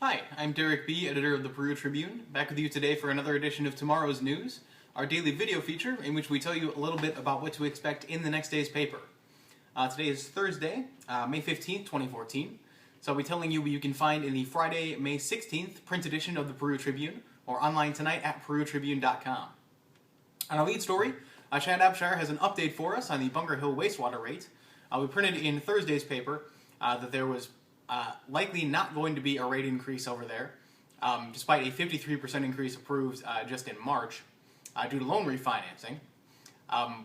Hi, I'm Derek B., editor of the Peru Tribune, back with you today for another edition of Tomorrow's News, our daily video feature in which we tell you a little bit about what to expect in the next day's paper. Today is Thursday, May 15th, 2014, so I'll be telling you what you can find in the Friday, May 16th print edition of the Peru Tribune, or online tonight at perutribune.com. On our lead story, Chad Abshire has an update for us on the Bunker Hill wastewater rate. We printed in Thursday's paper that there was likely not going to be a rate increase over there, despite a 53% increase approved just in March due to loan refinancing.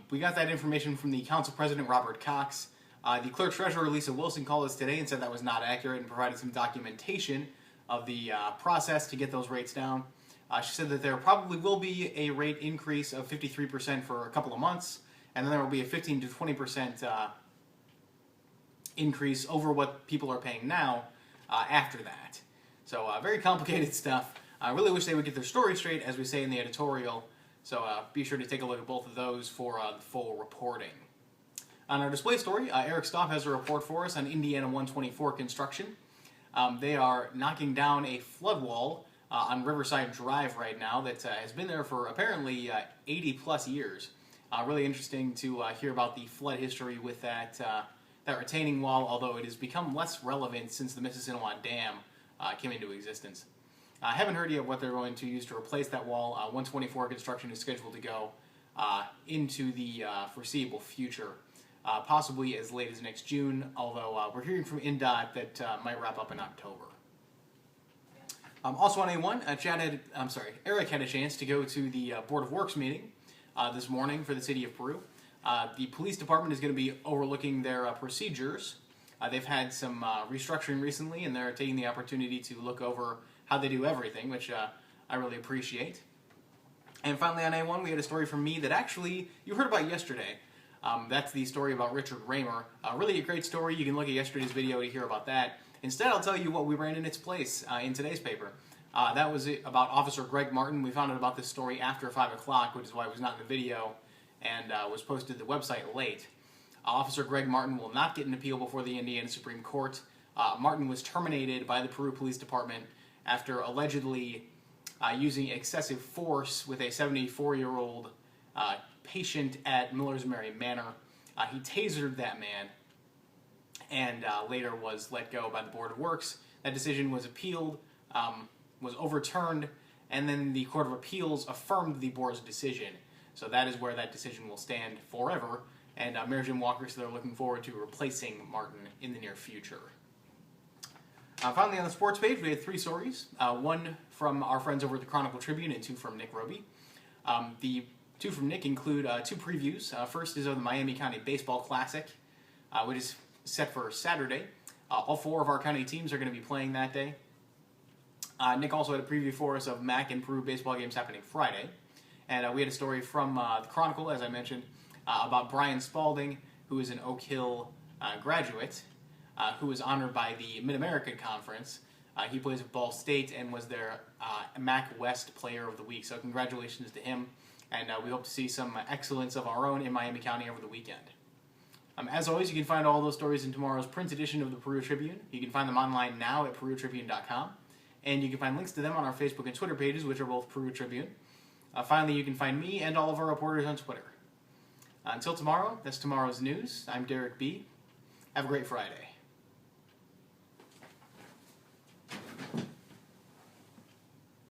We got that information from the Council President, Robert Cox. The Clerk Treasurer, Lisa Wilson, called us today and said that was not accurate and provided some documentation of the process to get those rates down. She said that there probably will be a rate increase of 53% for a couple of months, and then there will be a 15 to 20% increase over what people are paying now after that. So very complicated stuff. I really wish they would get their story straight, as we say in the editorial, so be sure to take a look at both of those for the full reporting. On our display story, Eric Stoff has a report for us on Indiana 124 construction. They are knocking down a flood wall on Riverside Drive right now that has been there for apparently 80 plus years. Really interesting to hear about the flood history with that retaining wall, although it has become less relevant since the Mississinawa Dam came into existence. I haven't heard yet what they're going to use to replace that wall. 124 construction is scheduled to go into the foreseeable future, possibly as late as next June, although we're hearing from INDOT that might wrap up in October. Also on A1, Eric had a chance to go to the Board of Works meeting this morning for the city of Peru. The police department is going to be overlooking their procedures. They've had some restructuring recently, and they're taking the opportunity to look over how they do everything, which I really appreciate. And finally on A1, we had a story from me that actually you heard about yesterday. That's the story about Richard Raymer. Really a great story. You can look at yesterday's video to hear about that. Instead, I'll tell you what we ran in its place in today's paper. That was it about Officer Greg Martin. We found out about this story after 5 o'clock, which is why it was not in the video, and was posted to the website late. Officer Greg Martin will not get an appeal before the Indiana Supreme Court. Martin was terminated by the Peru Police Department after allegedly using excessive force with a 74-year-old patient at Miller's Mary Manor. He tasered that man and later was let go by the Board of Works. That decision was appealed, was overturned, and then the Court of Appeals affirmed the board's decision. So that is where that decision will stand forever, and Mayor Jim Walker said they're looking forward to replacing Martin in the near future. Finally, on the sports page, we had 3 stories. One from our friends over at the Chronicle Tribune and 2 from Nick Roby. The 2 from Nick include 2 previews. First is of the Miami County Baseball Classic, which is set for Saturday. All 4 of our county teams are going to be playing that day. Nick also had a preview for us of MAC and Peru baseball games happening Friday. And we had a story from the Chronicle, as I mentioned, about Brian Spalding, who is an Oak Hill graduate, who was honored by the Mid-American Conference. He plays at Ball State and was their MAC West Player of the Week. So congratulations to him, and we hope to see some excellence of our own in Miami County over the weekend. As always, you can find all those stories in tomorrow's print edition of the Peru Tribune. You can find them online now at perutribune.com, and you can find links to them on our Facebook and Twitter pages, which are both Peru Tribune. Finally, you can find me and all of our reporters on Twitter. Until tomorrow, that's tomorrow's news. I'm Derek B. Have a great Friday.